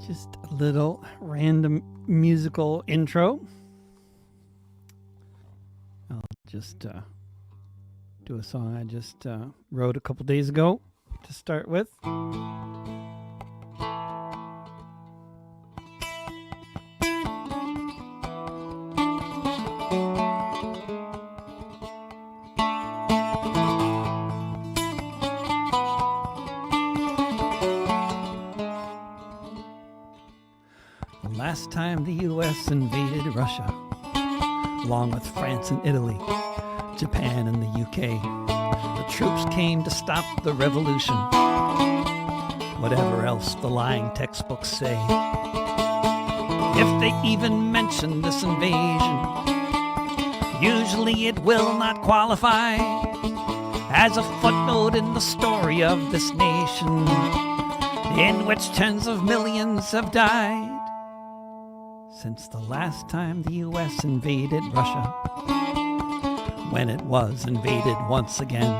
Just a little random musical intro. I'll just do a song I just wrote a couple days ago to start with. Last time the U.S. invaded Russia, along with France and Italy, Japan and the U.K., the troops came to stop the revolution, whatever else the lying textbooks say. If they even mention this invasion, usually it will not qualify as a footnote in the story of this nation, in which tens of millions have died. Since the last time the U.S. invaded Russia, when it was invaded once again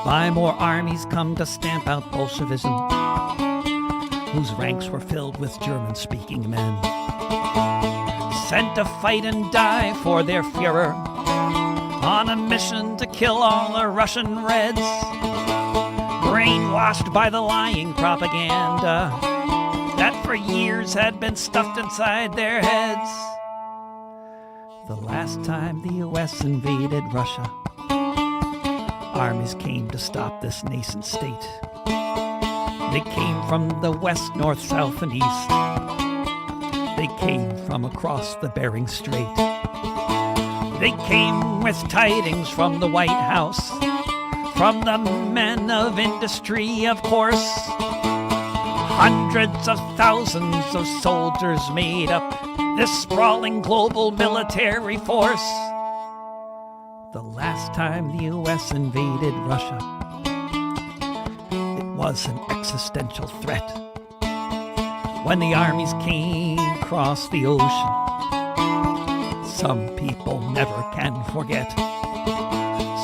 by more armies come to stamp out Bolshevism, whose ranks were filled with German-speaking men, sent to fight and die for their Führer, on a mission to kill all the Russian Reds, brainwashed by the lying propaganda that for years had been stuffed inside their heads. The last time the U.S. invaded Russia, armies came to stop this nascent state. They came from the west, north, south, and east. They came from across the Bering Strait. They came with tidings from the White House, from the men of industry, of course. Hundreds of thousands of soldiers made up this sprawling global military force. The last time the U.S. invaded Russia, it was an existential threat. When the armies came across the ocean, some people never can forget,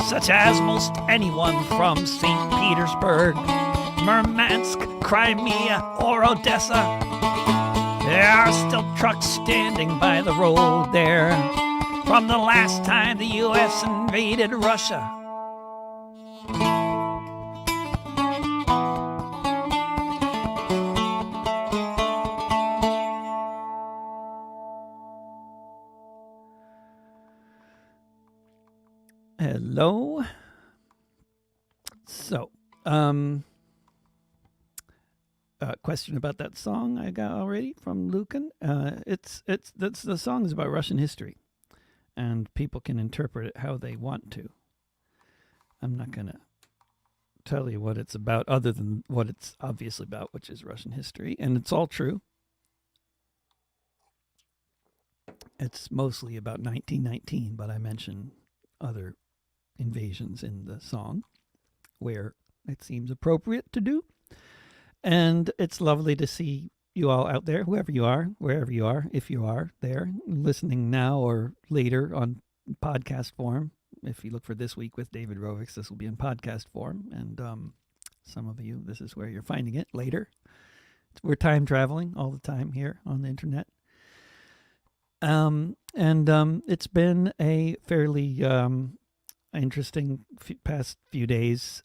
such as most anyone from St. Petersburg, Murmansk, Crimea, or Odessa. There are still trucks standing by the road there from the last time the U.S. invaded Russia. Hello. So, question about that song I got already from Lucan. The song is about Russian history, and people can interpret it how they want to. I'm not gonna tell you what it's about, other than what it's obviously about, which is Russian history, and it's all true. It's mostly about 1919, but I mention other invasions in the song where it seems appropriate to do. And it's lovely to see you all out there, whoever you are, wherever you are, if you are there, listening now or later on podcast form. If you look for This Week with David Rovix, this will be in podcast form. And some of you, this is where you're finding it later. We're time traveling all the time here on the internet. It's been a fairly interesting past few days,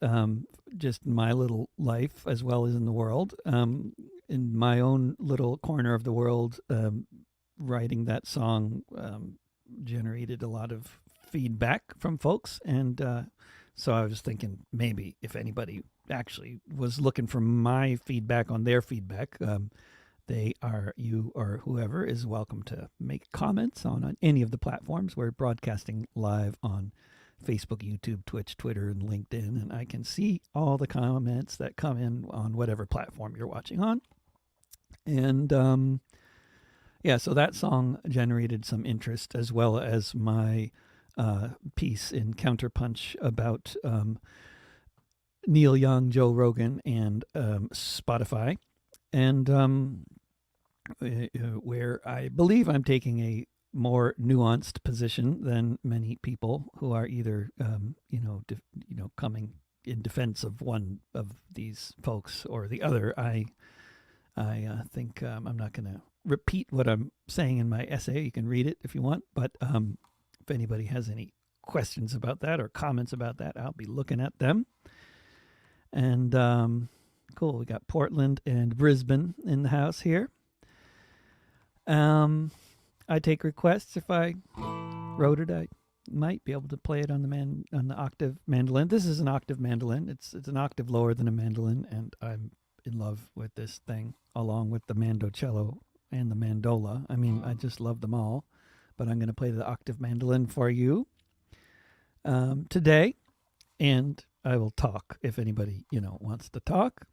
just in my little life as well as in the world. In my own little corner of the world, writing that song generated a lot of feedback from folks, and so I was thinking maybe if anybody actually was looking for my feedback on their feedback, you or whoever is welcome to make comments on any of the platforms. We're broadcasting live on Facebook, YouTube, Twitch, Twitter, and LinkedIn, and I can see all the comments that come in on whatever platform you're watching on. And so that song generated some interest, as well as my piece in Counterpunch about Neil Young, Joe Rogan, and Spotify, and where I believe I'm taking a more nuanced position than many people who are either, coming in defense of one of these folks or the other. I I think I'm not going to repeat what I'm saying in my essay. You can read it if you want, but if anybody has any questions about that or comments about that, I'll be looking at them. And cool, we got Portland and Brisbane in the house here. I take requests. If I wrote it, I might be able to play it on the octave mandolin. This is an octave mandolin. It's an octave lower than a mandolin, and I'm in love with this thing, along with the mandocello and the mandola. I mean, I just love them all. But I'm going to play the octave mandolin for you today, and I will talk if anybody wants to talk.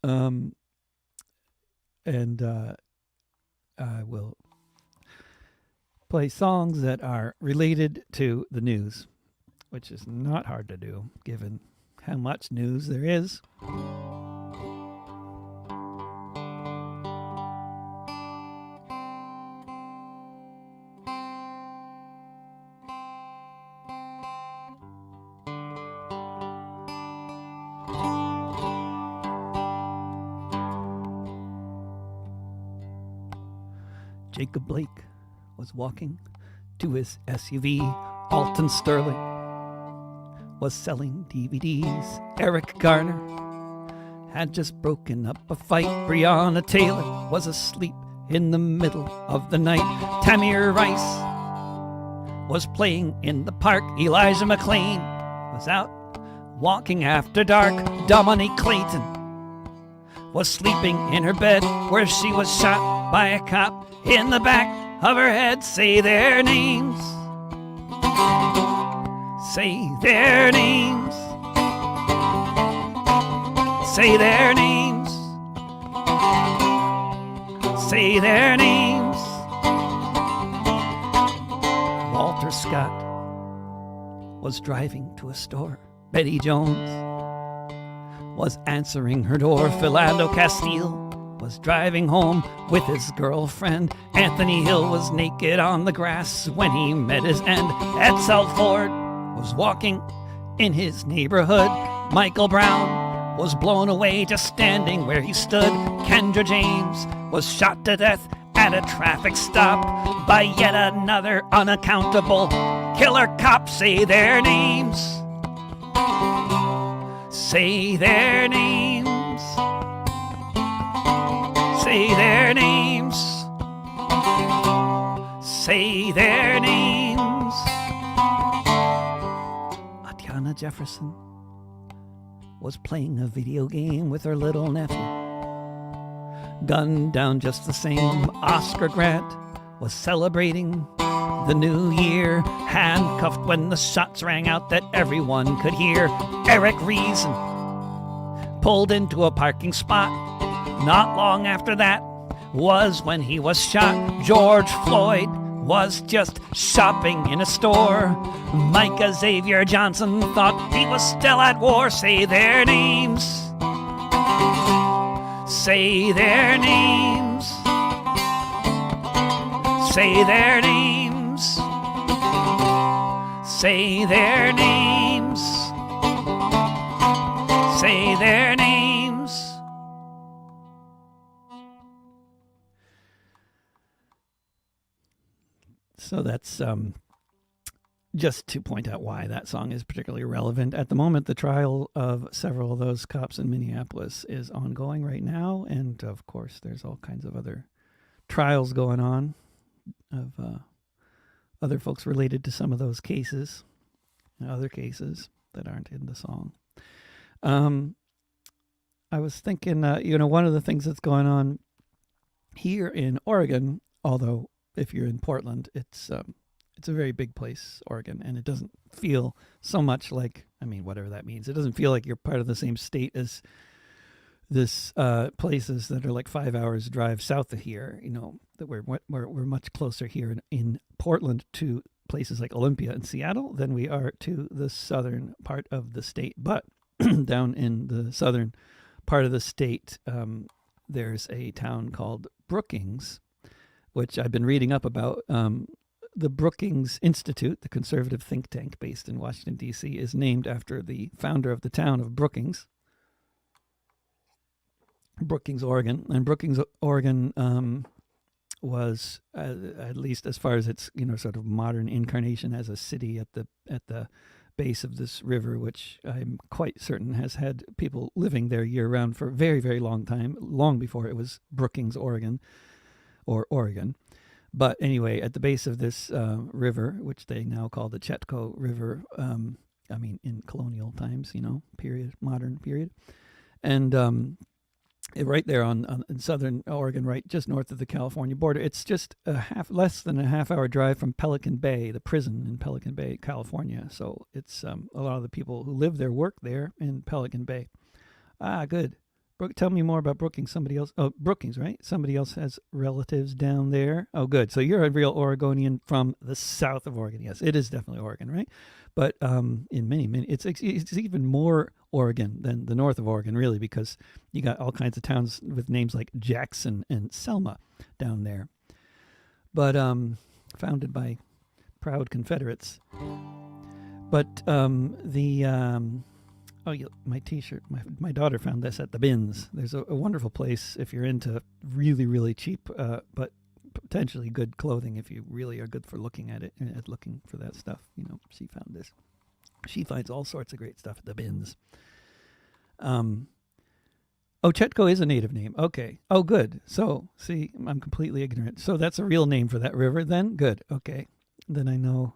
And I will play songs that are related to the news, which is not hard to do given how much news there is. Jacob Blake was walking to his SUV. Alton Sterling was selling DVDs. Eric Garner had just broken up a fight. Breonna Taylor was asleep in the middle of the night. Tamir Rice was playing in the park. Elijah McClain was out walking after dark. Dominique Clayton was sleeping in her bed where she was shot by a cop in the back of her head. Say their names. Say their names. Say their names. Say their names. Walter Scott was driving to a store. Betty Jones was answering her door. Philando Castile was driving home with his girlfriend. Anthony Hill was naked on the grass when he met his end. Edsel Ford was walking in his neighborhood. Michael Brown was blown away just standing where he stood. Kendra James was shot to death at a traffic stop by yet another unaccountable killer cop. Say their names. Say their names. Say their names. Say their names. Atiana Jefferson was playing a video game with her little nephew. Gunned down just the same. Oscar Grant was celebrating the new year, handcuffed when the shots rang out that everyone could hear. Eric Reason pulled into a parking spot. Not long after that was when he was shot. George Floyd was just shopping in a store. Micah Xavier Johnson thought he was still at war. Say their names. Say their names. Say their names. Say their names. Say their names. So that's just to point out why that song is particularly relevant. At the moment, the trial of several of those cops in Minneapolis is ongoing right now. And of course, there's all kinds of other trials going on of other folks related to some of those cases, other cases that aren't in the song. I was thinking, one of the things that's going on here in Oregon, although if you're in Portland, it's a very big place, Oregon, and it doesn't feel so much like, whatever that means. It doesn't feel like you're part of the same state as this places that are like 5 hours drive south of here. That we're much closer here in Portland to places like Olympia and Seattle than we are to the southern part of the state. But down in the southern part of the state, there's a town called Brookings, which I've been reading up about. The Brookings Institute, the conservative think tank based in Washington, D.C., is named after the founder of the town of Brookings. Brookings, Oregon, and Brookings, Oregon was at least as far as its sort of modern incarnation as a city at the base of this river, which I'm quite certain has had people living there year round for a very, very long time, long before it was Brookings, Oregon, or Oregon. But anyway, at the base of this river, which they now call the Chetco River, in colonial times, period, modern period, and right there in southern Oregon, right just north of the California border. It's just less than a half-hour drive from Pelican Bay, the prison in Pelican Bay, California. So it's a lot of the people who live there work there in Pelican Bay. Ah, good. Tell me more about Brookings. Brookings, right? Somebody else has relatives down there. Oh, good. So you're a real Oregonian from the south of Oregon. Yes, it is definitely Oregon, right? But in many, it's even more Oregon than the north of Oregon, really, because you got all kinds of towns with names like Jackson and Selma down there. But founded by proud Confederates. But my T-shirt. My daughter found this at the bins. There's a wonderful place if you're into really, really cheap, but potentially good clothing if you really are good for looking at it and looking for that stuff. She found this. She finds all sorts of great stuff at the bins. Chetco is a native name. Okay. Oh, good. So, see, I'm completely ignorant. So that's a real name for that river then? Good. Okay. Then I know.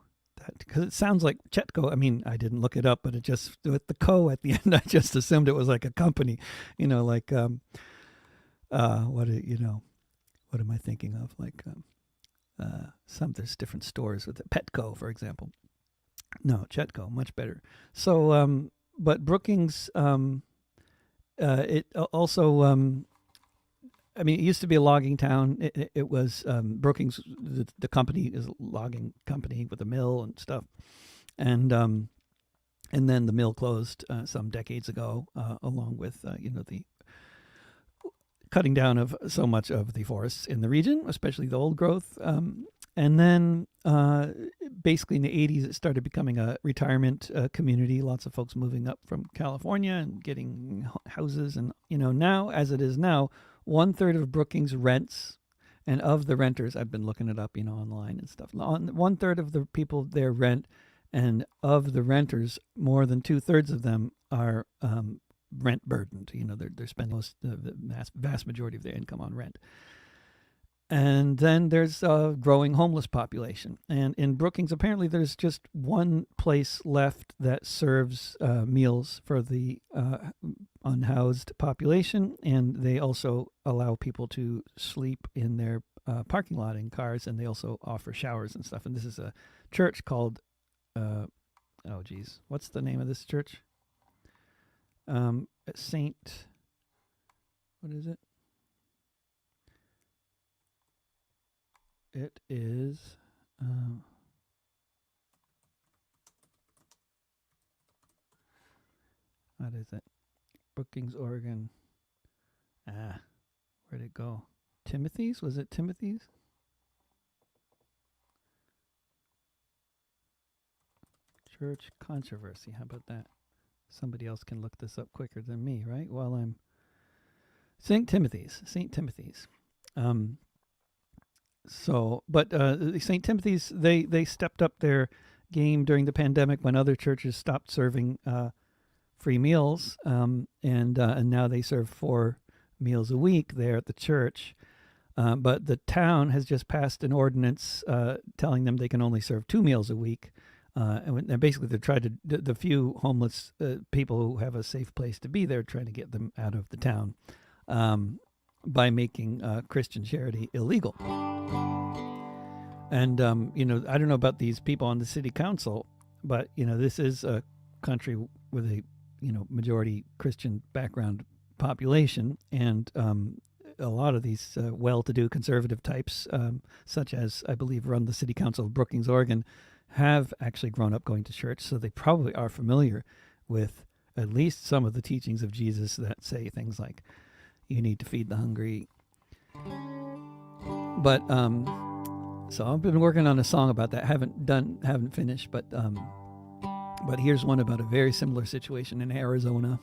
Because it sounds like Chetco. I mean, I didn't look it up, but it just with the co at the end, I just assumed it was like a company, like what am I thinking of? Like there's different stores with it. Petco, for example. No, Chetco, much better. So, but Brookings, it also. It used to be a logging town. It was Brookings. The company is a logging company with a mill and stuff, and then the mill closed some decades ago, along with the cutting down of so much of the forests in the region, especially the old growth. And then basically in the 80s, it started becoming a retirement community. Lots of folks moving up from California and getting houses, and now as it is now. 1/3 of Brookings rents, and of the renters, I've been looking it up, online and stuff. 1/3 of the people there rent, and of the renters, more than 2/3 of them are rent burdened. They're spending the vast majority of their income on rent. And then there's a growing homeless population. And in Brookings, apparently there's just one place left that serves meals for the unhoused population. And they also allow people to sleep in their parking lot in cars. And they also offer showers and stuff. And this is a church called, what's the name of this church? Saint, what is it? It is, what is it? Brookings, Oregon. Where'd it go? Timothy's? Was it Timothy's? Church controversy. How about that? Somebody else can look this up quicker than me, right? While I'm St. Timothy's. St. Timothy's, they stepped up their game during the pandemic when other churches stopped serving free meals, and now they serve 4 meals a week there at the church. But the town has just passed an ordinance telling them they can only serve 2 meals a week. And basically, they're trying to, the few homeless people who have a safe place to be there, trying to get them out of the town by making Christian charity illegal. And, I don't know about these people on the city council, but, this is a country with a, majority Christian background population. And a lot of these well-to-do conservative types, such as, I believe, run the city council of Brookings, Oregon, have actually grown up going to church. So they probably are familiar with at least some of the teachings of Jesus that say things like, you need to feed the hungry. But so I've been working on a song about that. Haven't finished, but here's one about a very similar situation in Arizona.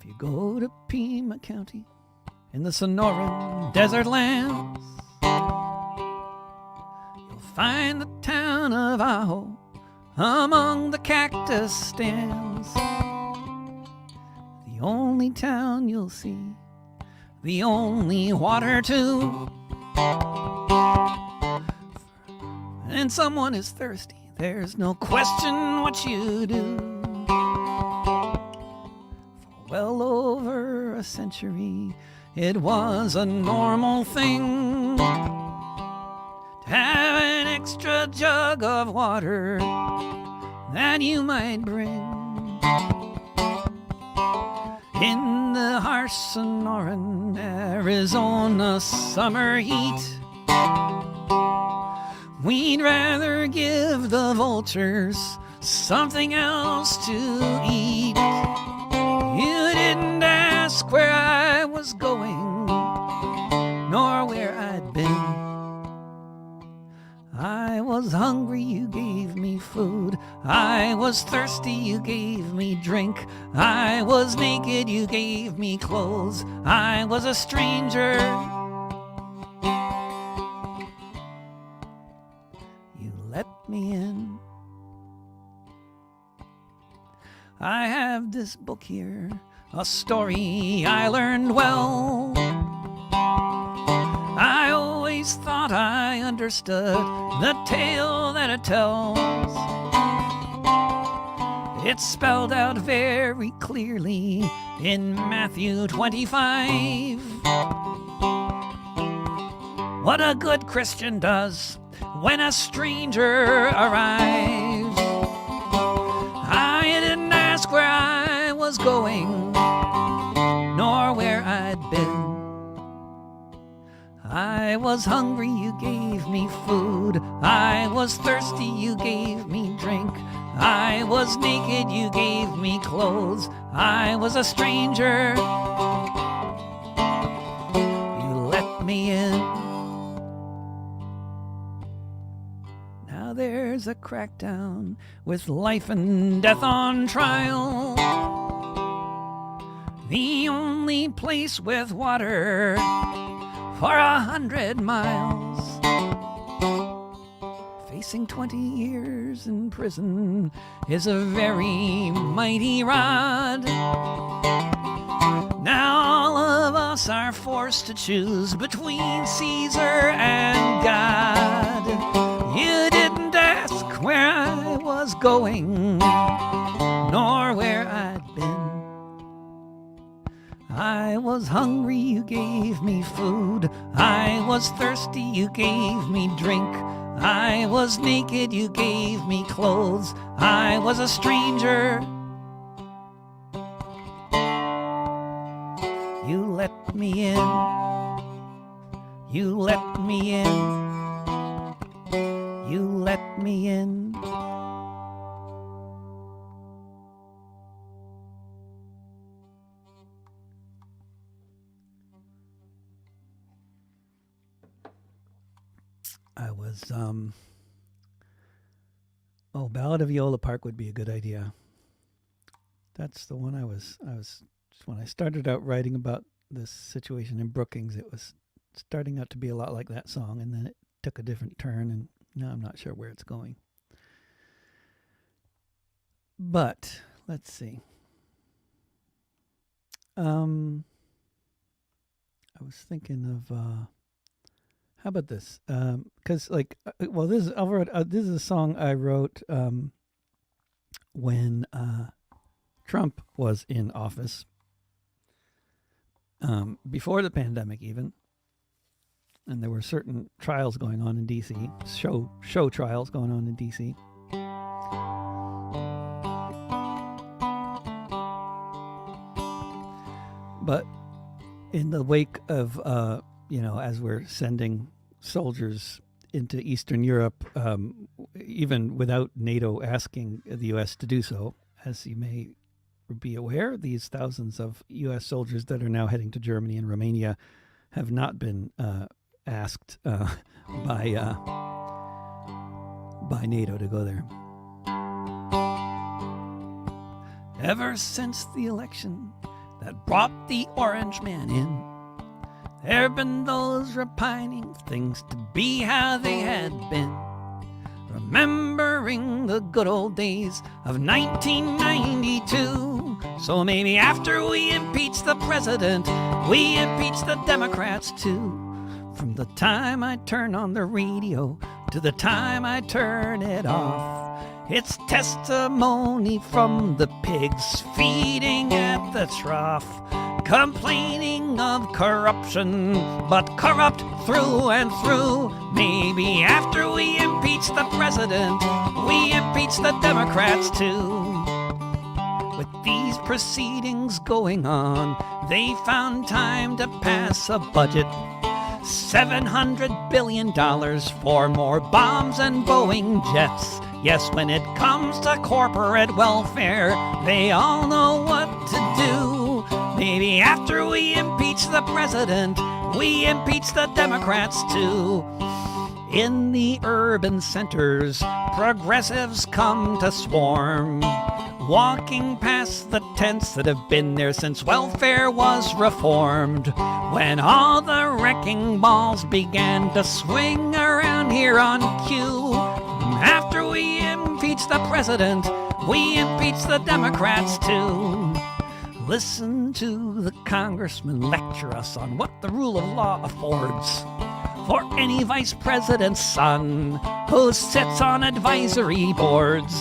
you go to Pima County in the Sonoran desert lands, you'll find the town of Ajo among the cactus stands. The only town you'll see, the only water too. And someone is thirsty, there's no question what you do. For well over a century, it was a normal thing to have an extra jug of water that you might bring. In the harsh Sonoran, Arizona summer heat, we'd rather give the vultures something else to eat. You didn't ask where I was going, nor where I'd been. I was hungry, you gave me food. I was thirsty, you gave me drink. I was naked, you gave me clothes. I was a stranger, you let me in. I have this book here, a story I learned well. I always thought I understood the tale that it tells. It's spelled out very clearly in Matthew 25. What a good Christian does when a stranger arrives. I didn't ask where I was going, nor where I'd been. I was hungry, you gave me food. I was thirsty, you gave me drink. I was naked, you gave me clothes. I was a stranger, you let me in. Now there's a crackdown with life and death on trial. The only place with water for 100 miles. Facing 20 years in prison is a very mighty rod. Now all of us are forced to choose between Caesar and God. You didn't ask where I was going, nor where I'd been. I was hungry, you gave me food. I was thirsty, you gave me drink. I was naked, you gave me clothes. I was a stranger, you let me in. You let me in. You let me in. I was, Ballad of Eola Park would be a good idea. That's the one I was, when I started out writing about this situation in Brookings, it was starting out to be a lot like that song, and then it took a different turn, and now I'm not sure where it's going. But, let's see. I was thinking of, how about this? Because, this is a song I wrote when Trump was in office, before the pandemic even, and there were certain trials going on in D.C., show trials going on in D.C. But in the wake of, as we're sending soldiers into Eastern Europe, even without NATO asking the U.S. to do so, as you may be aware, these thousands of U.S. soldiers that are now heading to Germany and Romania have not been asked by NATO to go there. Ever since the election, the that brought the orange man in. There've been those repining things to be how they had been, remembering the good old days of 1992. So maybe after we impeach the president, we impeach the Democrats too. From the time I turn on the radio to the time I turn it off, it's testimony from the pigs feeding at the trough, complaining of corruption, but corrupt through and through. Maybe after we impeach the president, we impeach the Democrats too. With these proceedings going on, they found time to pass a budget. $700 billion for more bombs and Boeing jets. Yes, when it comes to corporate welfare, they all know what to do. Maybe after we impeach the president, we impeach the Democrats too. In the urban centers, progressives come to swarm, walking past the tents that have been there since welfare was reformed. When all the wrecking balls began to swing around here on cue, after we impeach the president, we impeach the Democrats too. Listen to the congressman lecture us on what the rule of law affords for any vice president's son who sits on advisory boards.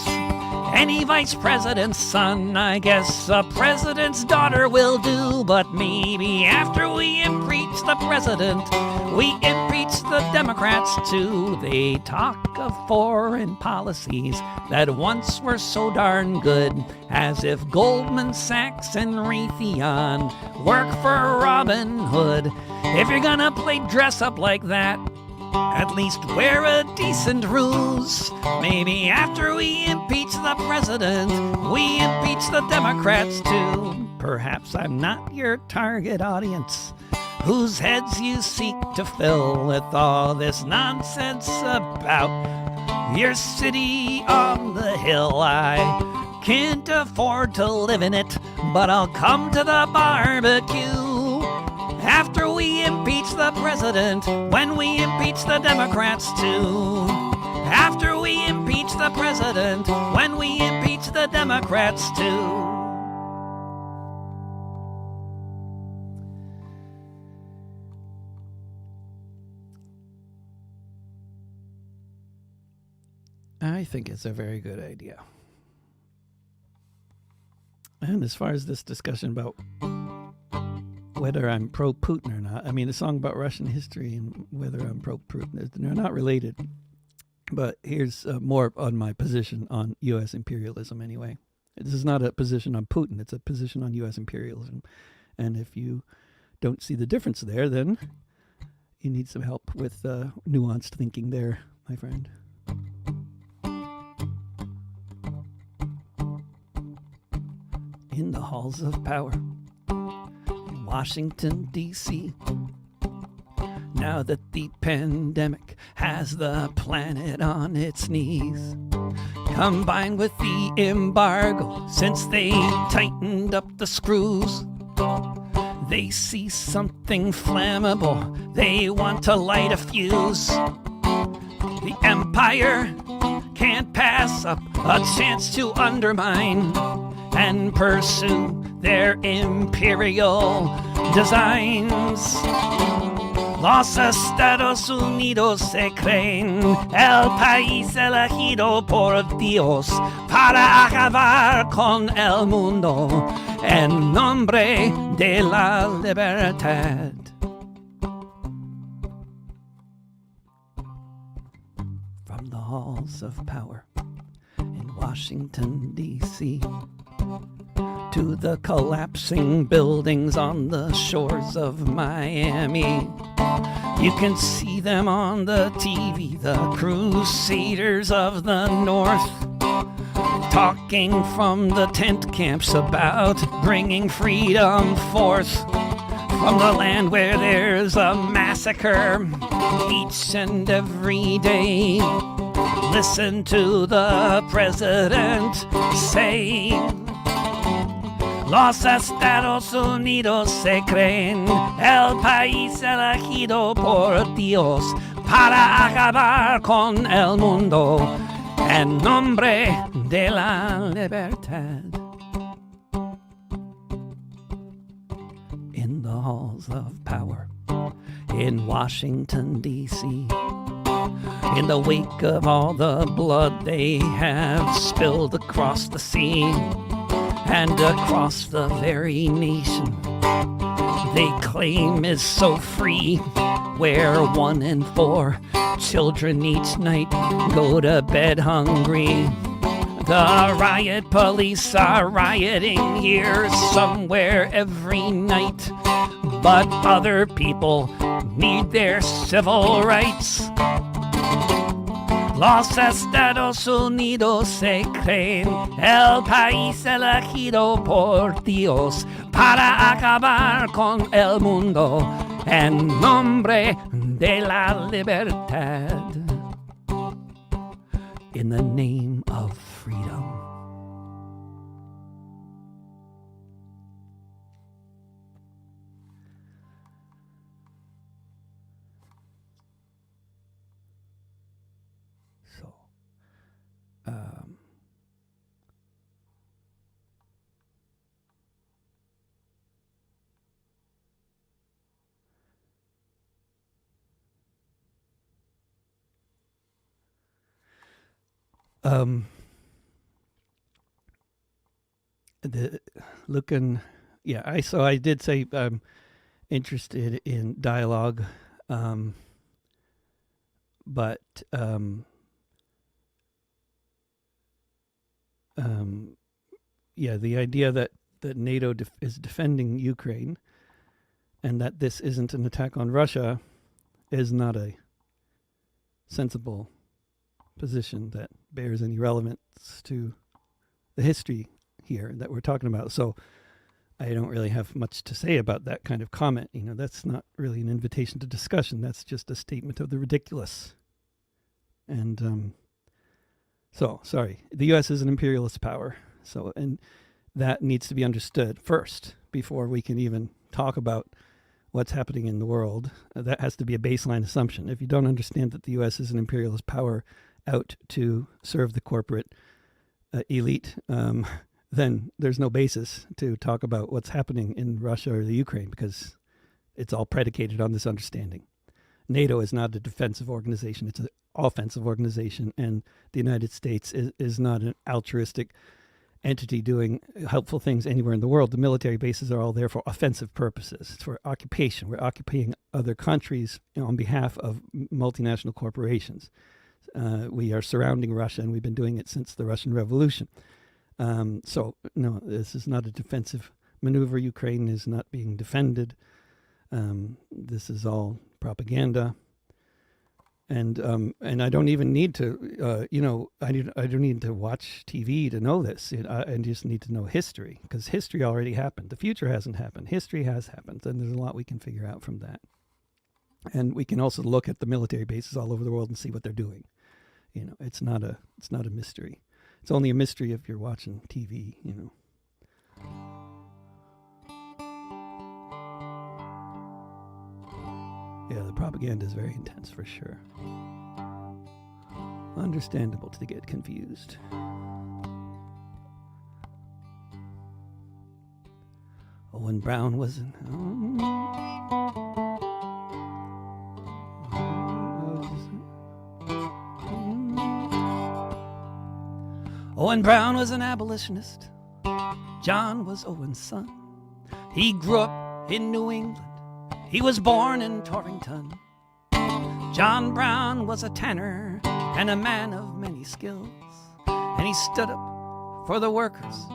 Any vice president's son, I guess a president's daughter will do. But maybe after we impeach the president, we impeach the Democrats too. They talk of foreign policies that once were so darn good, as if Goldman Sachs and Raytheon work for Robin Hood. If you're gonna play dress up like that, at least wear a decent ruse. Maybe after we impeach the president, we impeach the Democrats too. Perhaps I'm not your target audience, whose heads you seek to fill with all this nonsense about your city on the hill. I can't afford to live in it, but I'll come to the barbecue after we impeach the president, when we impeach the Democrats too. After we impeach the president, when we impeach the Democrats too. I think it's a very good idea. And as far as this discussion about whether I'm pro-Putin or not, I mean, a song about Russian history and whether I'm pro-Putin, they're not related. But here's more on my position on U.S. imperialism anyway. This is not a position on Putin, it's a position on U.S. imperialism. And if you don't see the difference there, then you need some help with nuanced thinking there, my friend. In the halls of power, Washington, D.C. Now that the pandemic has the planet on its knees, combined with the embargo, since they tightened up the screws, they see something flammable, they want to light a fuse. The empire can't pass up a chance to undermine and pursue their imperial designs. Los Estados Unidos se creen el país elegido por Dios para acabar con el mundo en nombre de la libertad. From the halls of power in Washington, D.C., to the collapsing buildings on the shores of Miami, you can see them on the TV, the Crusaders of the North, talking from the tent camps about bringing freedom forth from the land where there's a massacre each and every day. Listen to the president say, Los Estados Unidos se creen el país elegido por Dios para acabar con el mundo en nombre de la libertad. In the halls of power in Washington, D.C., in the wake of all the blood they have spilled across the sea and across the very nation they claim is so free, where 1 in 4 children each night go to bed hungry. The riot police are rioting here somewhere every night, but other people need their civil rights. Los Estados Unidos se creen el país elegido por Dios para acabar con el mundo en nombre de la libertad. In the name of freedom. So, I did say I'm interested in dialogue, but the idea that NATO is defending Ukraine and that this isn't an attack on Russia is not a sensible position that bears any relevance to the history here that we're talking about. So I don't really have much to say about that kind of comment. That's not really an invitation to discussion. That's just a statement of the ridiculous. And sorry, the U.S. is an imperialist power. And that needs to be understood first before we can even talk about what's happening in the world. That has to be a baseline assumption. If you don't understand that the U.S. is an imperialist power out to serve the corporate elite, then there's no basis to talk about what's happening in Russia or the Ukraine, because it's all predicated on this understanding. NATO is not a defensive organization. It's an offensive organization, and the United States is not an altruistic entity doing helpful things anywhere in the world. The military bases are all there for offensive purposes. It's for occupation. We're occupying other countries on behalf of multinational corporations. We are surrounding Russia, and we've been doing it since the Russian Revolution. No, this is not a defensive maneuver. Ukraine is not being defended. This is all propaganda. And I don't even need to, I don't need to watch TV to know this. I just need to know history, because history already happened. The future hasn't happened. History has happened, and there's a lot we can figure out from that. And we can also look at the military bases all over the world and see what they're doing. It's not a mystery. It's only a mystery if you're watching TV. Yeah, the propaganda is very intense for sure. Understandable to get confused. Owen Brown was Owen Brown was an abolitionist. John was Owen's son. He grew up in New England. He was born in Torrington. John Brown was a tanner and a man of many skills, and he stood up for the workers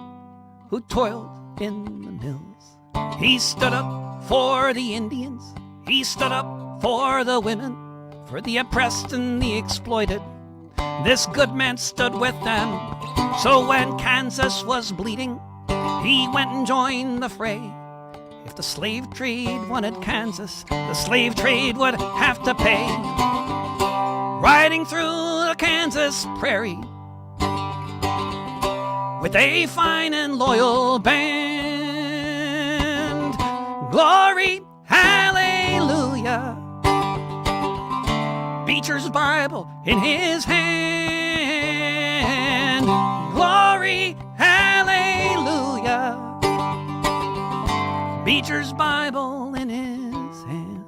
who toiled in the mills. He stood up for the Indians. He stood up for the women, for the oppressed and the exploited. This good man stood with them. So when Kansas was bleeding, he went and joined the fray. If the slave trade wanted Kansas, the slave trade would have to pay. Riding through the Kansas prairie with a fine and loyal band, Beecher's Bible in his hand. Glory, hallelujah. Beecher's Bible in his hand.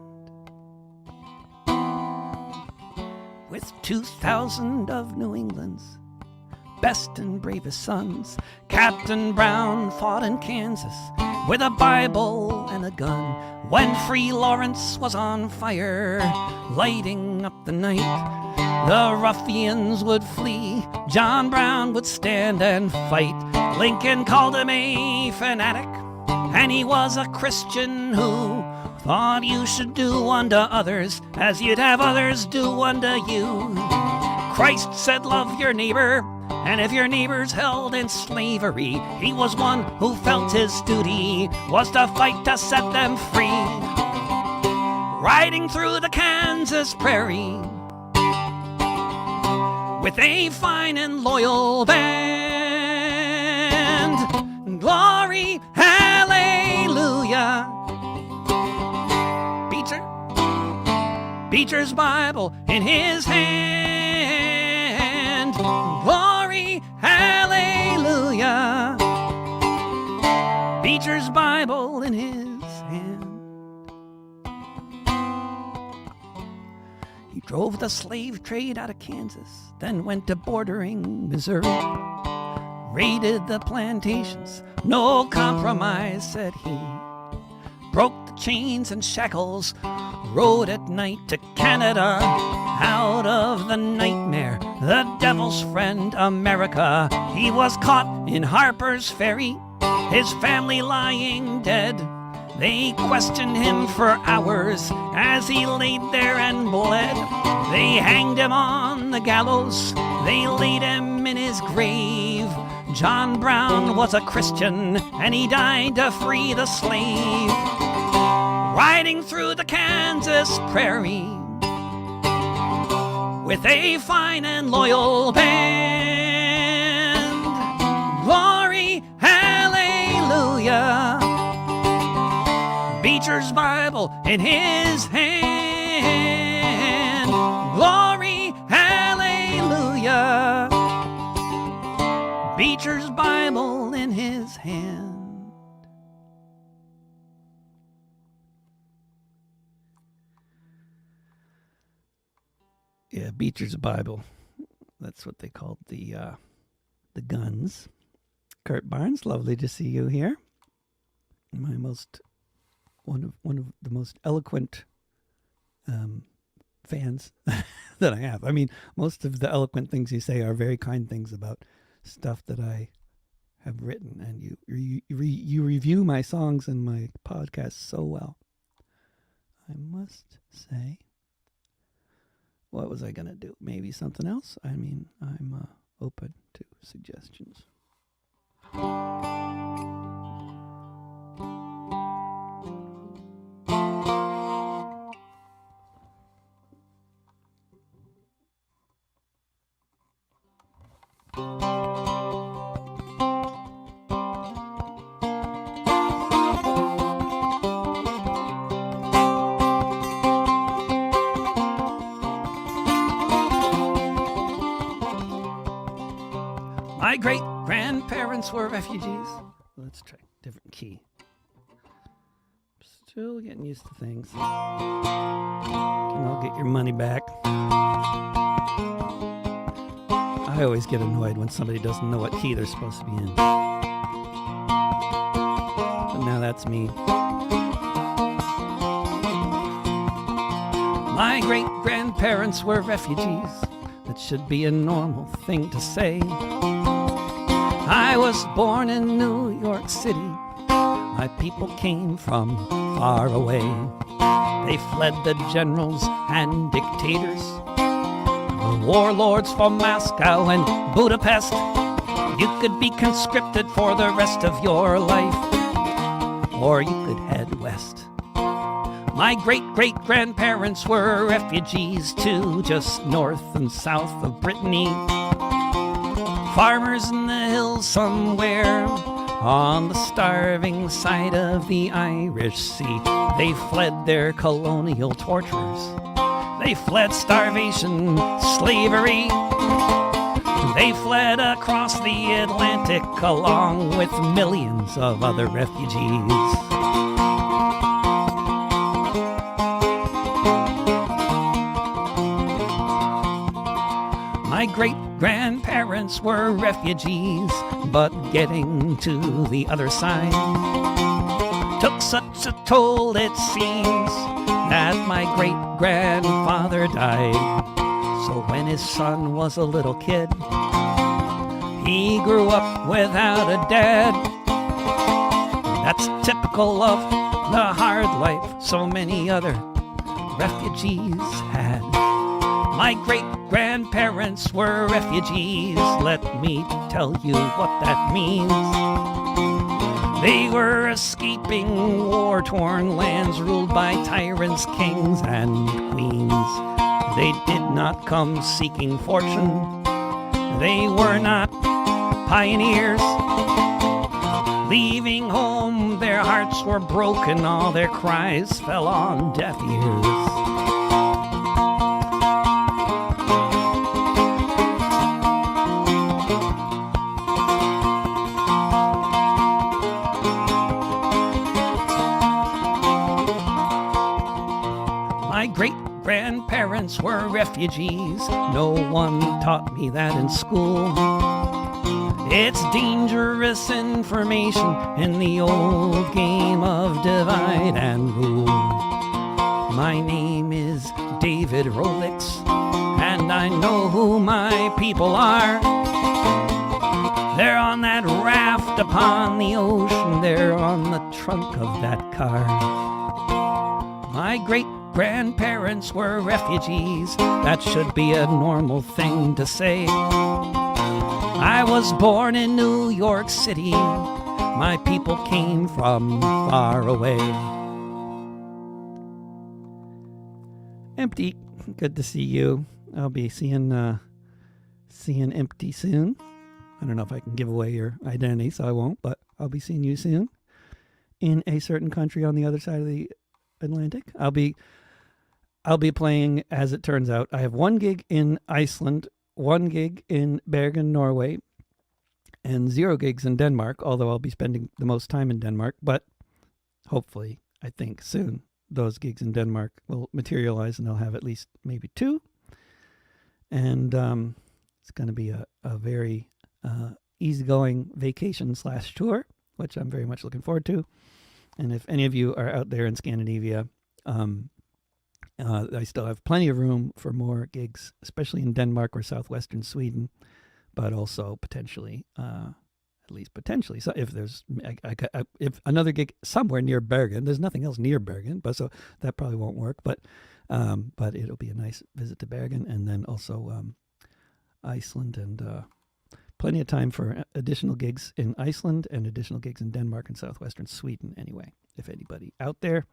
With 2,000 of New England's best and bravest sons, Captain Brown fought in Kansas with a Bible and a gun. When free Lawrence was on fire, lighting up the night, the ruffians would flee, John Brown would stand and fight. Lincoln called him a fanatic, and he was a Christian who thought you should do unto others as you'd have others do unto you. Christ said, love your neighbor, and if your neighbor's held in slavery, he was one who felt his duty was to fight to set them free. Riding through the Kansas prairie with a fine and loyal band. Glory, hallelujah. Beecher's Bible in his hand. Glory, hallelujah. Beecher's Bible in his hand. He drove the slave trade out of Kansas, then went to bordering Missouri. Raided the plantations, no compromise, said he. Broke the chains and shackles, rode at night to Canada. Out of the nightmare, the devil's friend, America. He was caught in Harper's Ferry, his family lying dead. They questioned him for hours as he laid there and bled. They hanged him on the gallows, they laid him in his grave. John Brown was a Christian, and he died to free the slave. Riding through the Kansas prairie with a fine and loyal band. Glory, hallelujah. Beecher's Bible in his hand. Glory, hallelujah. Beecher's Bible in his hand. Yeah, Beecher's Bible. That's what they called the guns. Kurt Barnes, lovely to see you here. One of the most eloquent fans that I have. I mean, most of the eloquent things you say are very kind things about stuff that I have written, and you review my songs and my podcast so well. I must say. What was I going to do? Maybe something else? I mean, I'm open to suggestions. My great-grandparents were refugees. Let's try a different key. Still getting used to things. And I'll get your money back. I always get annoyed when somebody doesn't know what key they're supposed to be in. But now that's me. My great-grandparents were refugees. That should be a normal thing to say. I was born in New York City. My people came from far away. They fled the generals and dictators, the warlords from Moscow and Budapest. You could be conscripted for the rest of your life, or you could head west. My great-great-grandparents were refugees too, just north and south of Brittany. Farmers in the hills somewhere on the starving side of the Irish Sea. They fled their colonial torturers. They fled starvation, slavery. They fled across the Atlantic along with millions of other refugees. My great-grandparents were refugees, but getting to the other side took such a toll, it seems, that my great-grandfather died. So when his son was a little kid, he grew up without a dad. That's typical of the hard life so many other refugees had. My great-grandparents were refugees. Let me tell you what that means. They were escaping war-torn lands ruled by tyrants, kings, and queens. They did not come seeking fortune. They were not pioneers. Leaving home, their hearts were broken. All their cries fell on deaf ears. My great-grandparents were refugees. No one taught me that in school. It's dangerous information in the old game of divide and rule. My name is David Rolex, and I know who my people are. They're on that raft upon the ocean. They're on the trunk of that car. My great-grandparents were refugees. That should be a normal thing to say. I was born in New York City. My people came from far away. Empty, good to see you. I'll be seeing Empty soon. I don't know if I can give away your identity, so I won't, but I'll be seeing you soon in a certain country on the other side of the Atlantic. I'll be playing, as it turns out. I have one gig in Iceland, one gig in Bergen, Norway, and 0 gigs in Denmark, although I'll be spending the most time in Denmark. But hopefully, I think soon, those gigs in Denmark will materialize and I'll have at least maybe 2. And it's going to be a very easygoing vacation/tour, which I'm very much looking forward to. And if any of you are out there in Scandinavia, I still have plenty of room for more gigs, especially in Denmark or southwestern Sweden, but also potentially, at least potentially. So if there's if another gig somewhere near Bergen, there's nothing else near Bergen, but so that probably won't work. But it'll be a nice visit to Bergen, and then also Iceland, and plenty of time for additional gigs in Iceland and additional gigs in Denmark and southwestern Sweden. Anyway, if anybody out there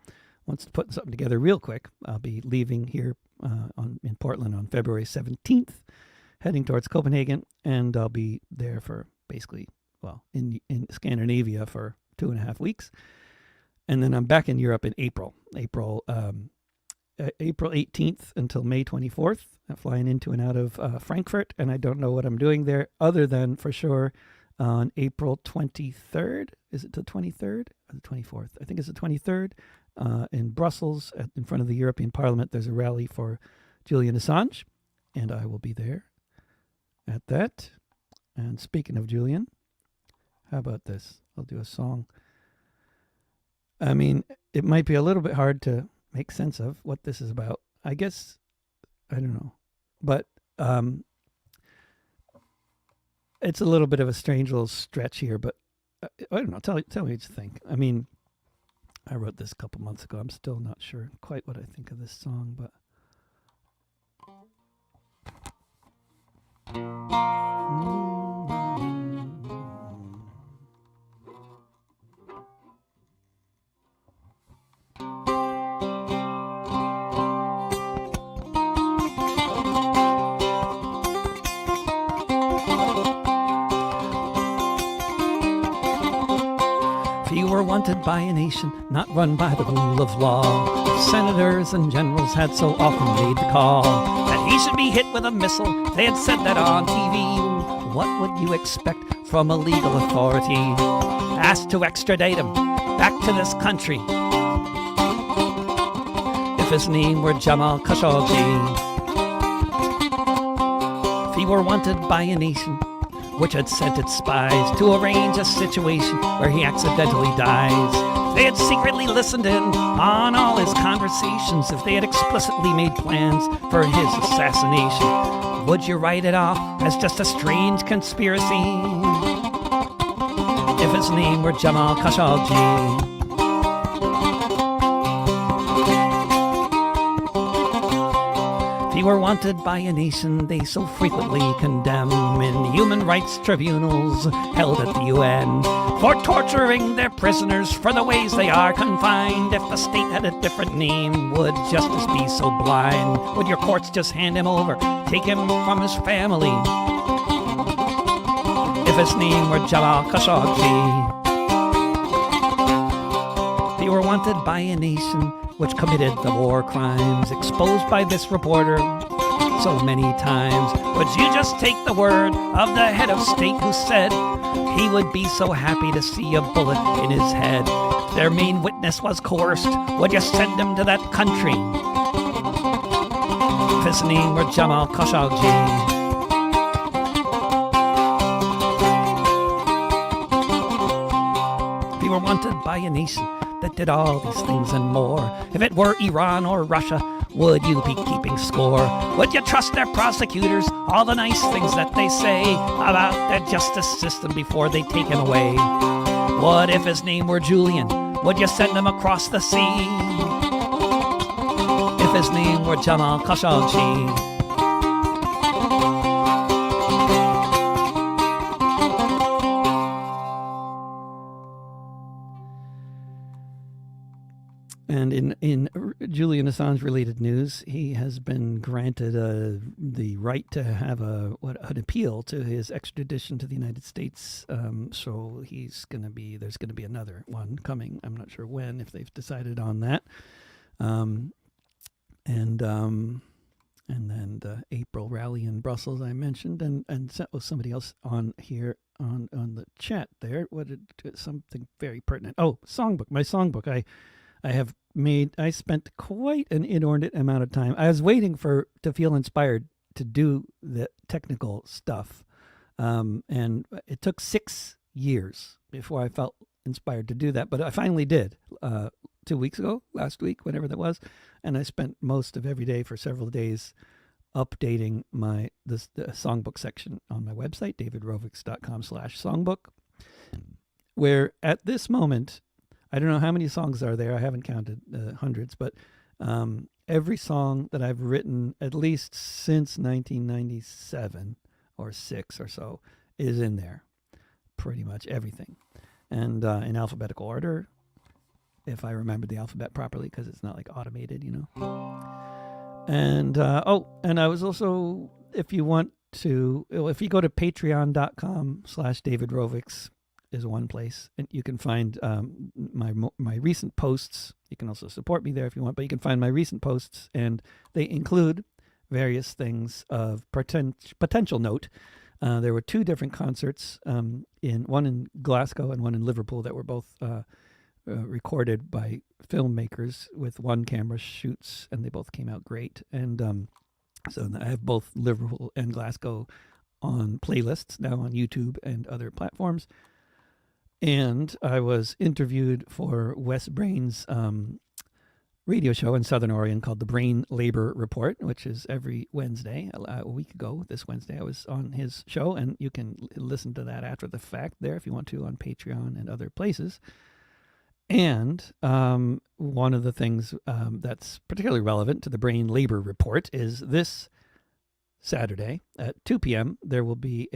wants to put something together real quick, I'll be leaving here in Portland on February 17th, heading towards Copenhagen, and I'll be there for basically, well, in Scandinavia for 2.5 weeks. And then I'm back in Europe in April 18th until May 24th. I'm flying into and out of Frankfurt, and I don't know what I'm doing there other than for sure on April 23rd. Is it the 23rd or the 24th? I think it's the 23rd. In Brussels, in front of the European Parliament, there's a rally for Julian Assange, and I will be there at that. And speaking of Julian, how about this? I'll do a song. I mean, it might be a little bit hard to make sense of what this is about. I guess, I don't know. But it's a little bit of a strange little stretch here, but I don't know. Tell me what you think. I mean, I wrote this a couple months ago. I'm still not sure quite what I think of this song, but if you were wanted by a nation, not run by the rule of law, senators and generals had so often made the call that he should be hit with a missile. They had said that on TV. What would you expect from a legal authority asked to extradite him back to this country if his name were Jamal Khashoggi? If he were wanted by a nation which had sent its spies to arrange a situation where he accidentally dies, they had secretly listened in on all his conversations, if they had explicitly made plans for his assassination, would you write it off as just a strange conspiracy if his name were Jamal Khashoggi? If he were wanted by a nation they so frequently condemn in human rights tribunals held at the UN for torturing their prisoners for the ways they are confined, if the state had a different name, would justice be so blind? Would your courts just hand him over, take him from his family, if his name were Jamal Khashoggi? If he were wanted by a nation which committed the war crimes exposed by this reporter so many times, would you just take the word of the head of state who said he would be so happy to see a bullet in his head? If their main witness was coerced, would you send him to that country if his name were Jamal Khashoggi? If he were wanted by a nation that did all these things and more, if it were Iran or Russia, would you be keeping score? Would you trust their prosecutors, all the nice things that they say about their justice system before they take him away? What if his name were Julian? Would you send him across the sea if his name were Jamal Khashoggi? And in Julian Assange related news, he has been granted the right to have an appeal to his extradition to the United States. So there's going to be another one coming. I'm not sure when, if they've decided on that. And then the April rally in Brussels I mentioned, and somebody else on here on the chat there. Something very pertinent. Oh, songbook. My songbook. I spent quite an inordinate amount of time. I was waiting to feel inspired to do the technical stuff. And it took 6 years before I felt inspired to do that. But I finally did 2 weeks ago, last week, whenever that was. And I spent most of every day for several days updating the songbook section on my website, davidrovix.com/songbook, where at this moment, I don't know how many songs are there. I haven't counted hundreds, but every song that I've written, at least since 1997 or 6 or so, is in there. Pretty much everything. And in alphabetical order, if I remember the alphabet properly, because it's not like automated, you know. And, and I was also, if you go to patreon.com/davidrovix, is one place, and you can find my recent posts. You can also support me there if you want, but you can find my recent posts, and they include various things of potential note. There were 2 different concerts, one in Glasgow and one in Liverpool, that were both recorded by filmmakers with one-camera shoots, and they both came out great. And so I have both Liverpool and Glasgow on playlists now on YouTube and other platforms. And I was interviewed for Wes Brain's radio show in Southern Oregon called the Brain Labor Report, which is every Wednesday. A week ago, this Wednesday, I was on his show, and you can listen to that after the fact there if you want to on Patreon and other places. And one of the things that's particularly relevant to the Brain Labor Report is this Saturday at 2 p.m. there will be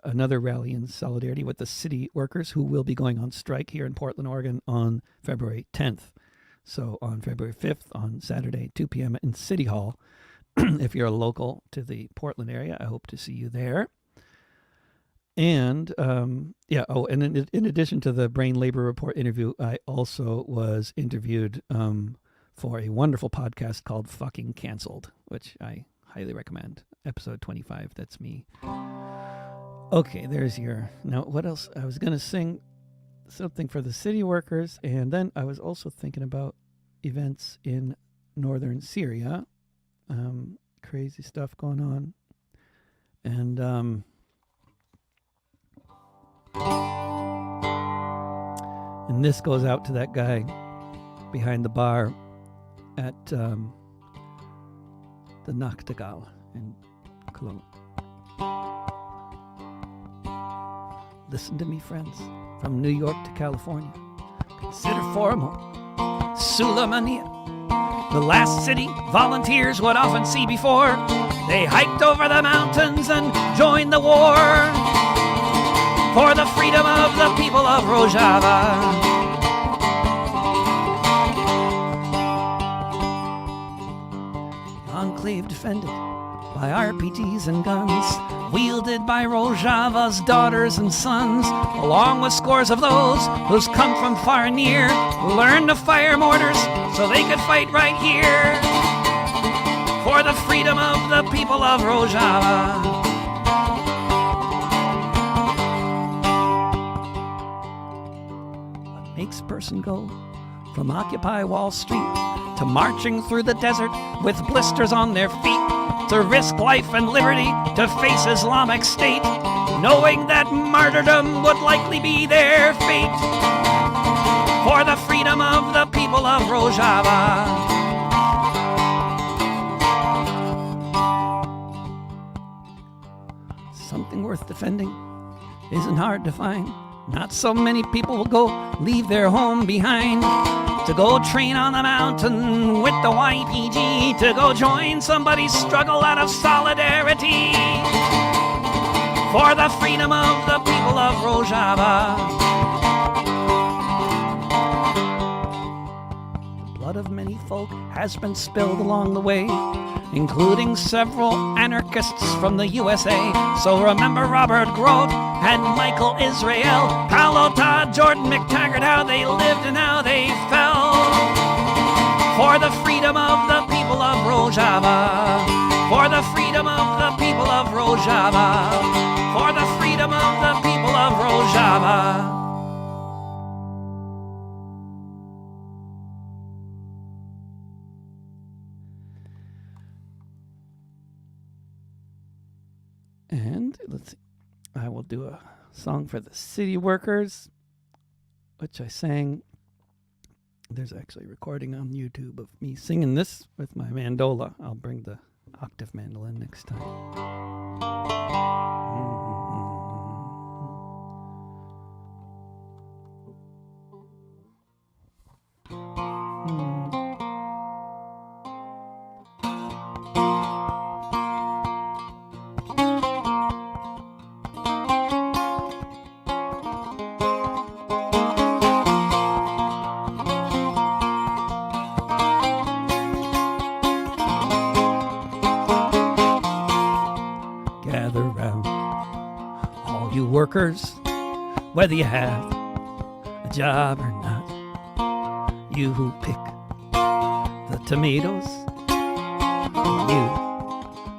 another rally in solidarity with the city workers who will be going on strike here in Portland, Oregon on February 10th. So on February 5th, on Saturday, 2 p.m. in City Hall. If you're a local to the Portland area, I hope to see you there. And and in addition to the Brain Labor Report interview, I also was interviewed for a wonderful podcast called Fucking Cancelled, which I highly recommend. Episode 25, that's me. Okay, there's your... Now, what else? I was going to sing something for the city workers, and then I was also thinking about events in northern Syria. Crazy stuff going on. And this goes out to that guy behind the bar at the Nachtigall in Cologne. Listen to me, friends, from New York to California. Consider Formo, Sulamania, the last city volunteers would often see before they hiked over the mountains and joined the war for the freedom of the people of Rojava. Enclave defended by RPGs and guns, wielded by Rojava's daughters and sons, along with scores of those who's come from far and near, who learned to fire mortars so they could fight right here for the freedom of the people of Rojava. What makes a person go from Occupy Wall Street to marching through the desert with blisters on their feet, to risk life and liberty to face Islamic State, knowing that martyrdom would likely be their fate for the freedom of the people of Rojava. Something worth defending isn't hard to find. Not so many people will go leave their home behind to go train on the mountain with the YPG, to go join somebody's struggle out of solidarity for the freedom of the people of Rojava. The blood of many folk has been spilled along the way, including several anarchists from the USA. So remember Robert Grote and Michael Israel, Paolo Todd, Jordan McTaggart, how they lived and how they fell for the freedom of the people of Rojava, for the freedom of the people of Rojava, for the freedom of the people of Rojava. And let's see, I will do a song for the city workers, which I sang. There's actually a recording on YouTube of me singing this with my mandola. I'll bring the octave mandolin next time. Gather round, all you workers, whether you have a job or not. You who pick the tomatoes, you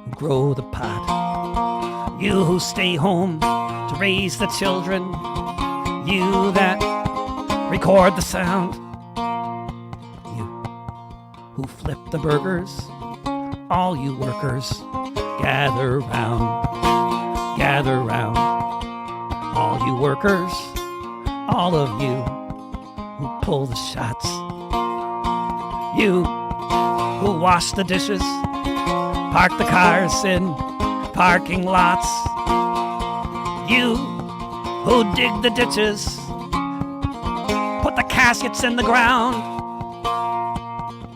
who grow the pot, you who stay home to raise the children, you that record the sound, you who flip the burgers, all you workers, gather round, all you workers, all of you who pull the shots, you who wash the dishes, park the cars in parking lots, you who dig the ditches, put the caskets in the ground,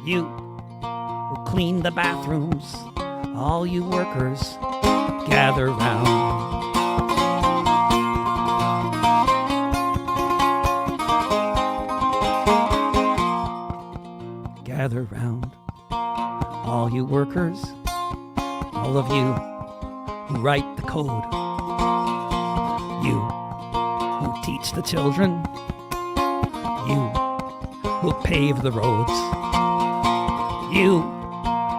you who clean the bathrooms, all you workers, gather round. Gather round, all you workers, all of you who write the code, you who teach the children, you who pave the roads, You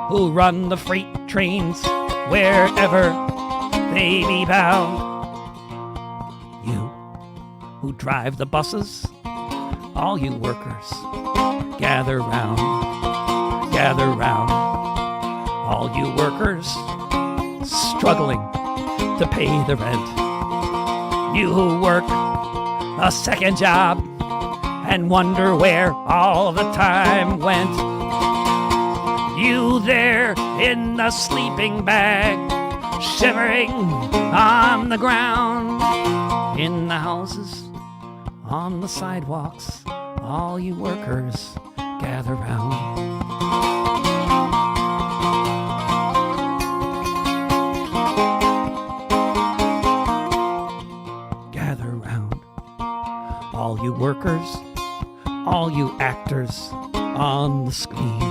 who run the freight trains wherever they be bound. You who drive the buses, all you workers, gather round, gather round. All you workers struggling to pay the rent. You who work a second job and wonder where all the time went. You there in the sleeping bag, shivering on the ground. In the houses, on the sidewalks, all you workers gather round. Gather round. All you workers, all you actors on the screen.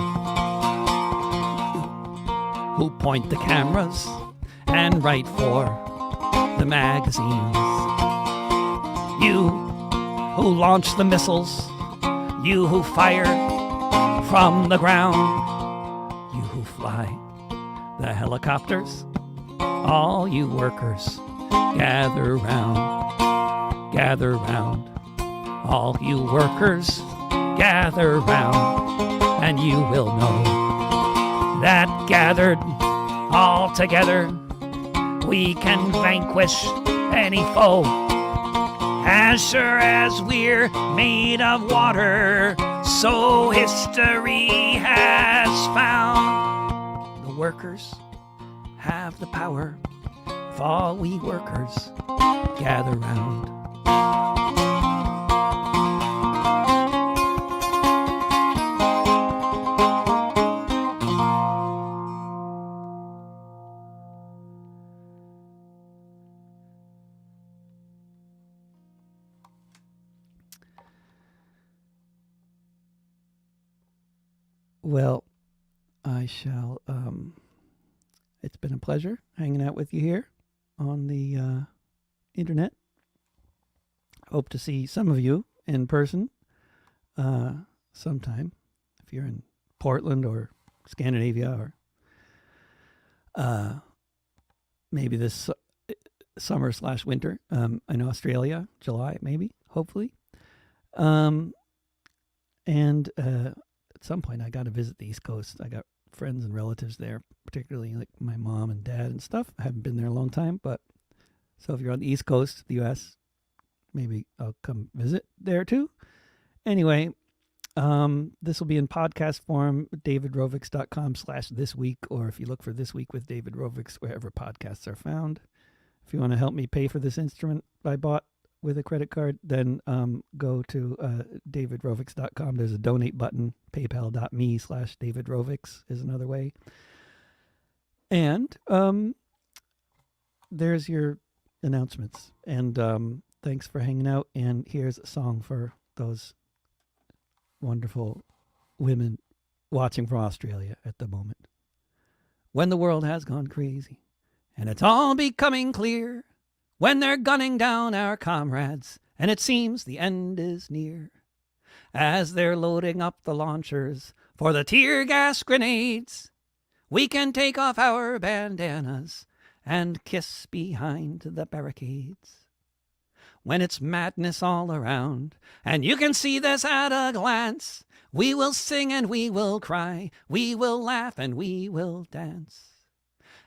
Who point the cameras and write for the magazines. You who launch the missiles, you who fire from the ground, you who fly the helicopters, all you workers gather round, gather round. All you workers gather round, and you will know that gathered all together we can vanquish any foe. As sure as we're made of water, so history has found. The workers have the power if all we workers gather round. Well, I shall, it's been a pleasure hanging out with you here on the internet. Hope to see some of you in person sometime, if you're in Portland or Scandinavia or maybe this summer/winter in Australia, July maybe, hopefully. And at some point I got to visit the East Coast. I got friends and relatives there, particularly like my mom and dad and stuff. I haven't been there a long time, but so if you're on the East Coast of the U.S., maybe I'll come visit there too. Anyway, this will be in podcast form, davidrovics.com/thisweek, or if you look for This Week with David Rovics, wherever podcasts are found. If you want to help me pay for this instrument I bought with a credit card, then go to davidrovics.com. There's a donate button. PayPal.me/davidrovics is another way. And there's your announcements. And thanks for hanging out. And here's a song for those wonderful women watching from Australia at the moment. When the world has gone crazy and it's all becoming clear, when they're gunning down our comrades and it seems the end is near, as they're loading up the launchers for the tear gas grenades, we can take off our bandanas and kiss behind the barricades. When it's madness all around and you can see this at a glance, we will sing and we will cry, we will laugh and we will dance.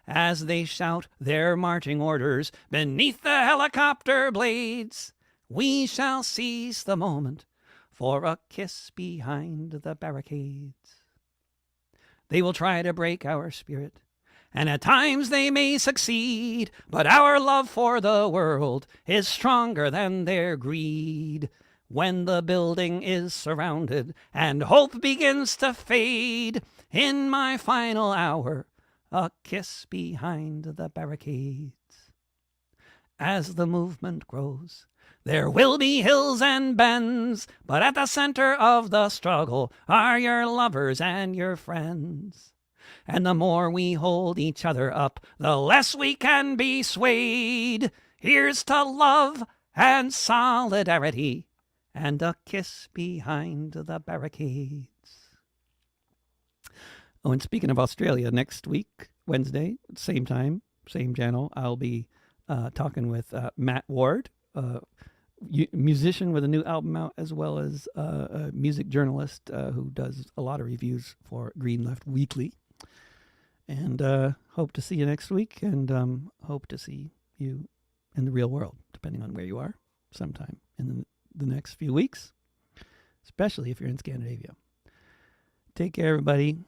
As they shout their marching orders beneath the helicopter blades, we shall seize the moment for a kiss behind the barricades. They will try to break our spirit, and at times they may succeed, but our love for the world is stronger than their greed. When the building is surrounded and hope begins to fade, in my final hour, a kiss behind the barricades. As the movement grows, there will be hills and bends, but at the center of the struggle are your lovers and your friends. And the more we hold each other up, the less we can be swayed. Here's to love and solidarity and a kiss behind the barricades. Oh, and speaking of Australia, next week, Wednesday, same time, same channel, I'll be talking with Matt Ward, musician with a new album out, as well as a music journalist who does a lot of reviews for Green Left Weekly. And hope to see you next week, and hope to see you in the real world, depending on where you are, sometime in the next few weeks, especially if you're in Scandinavia. Take care, everybody.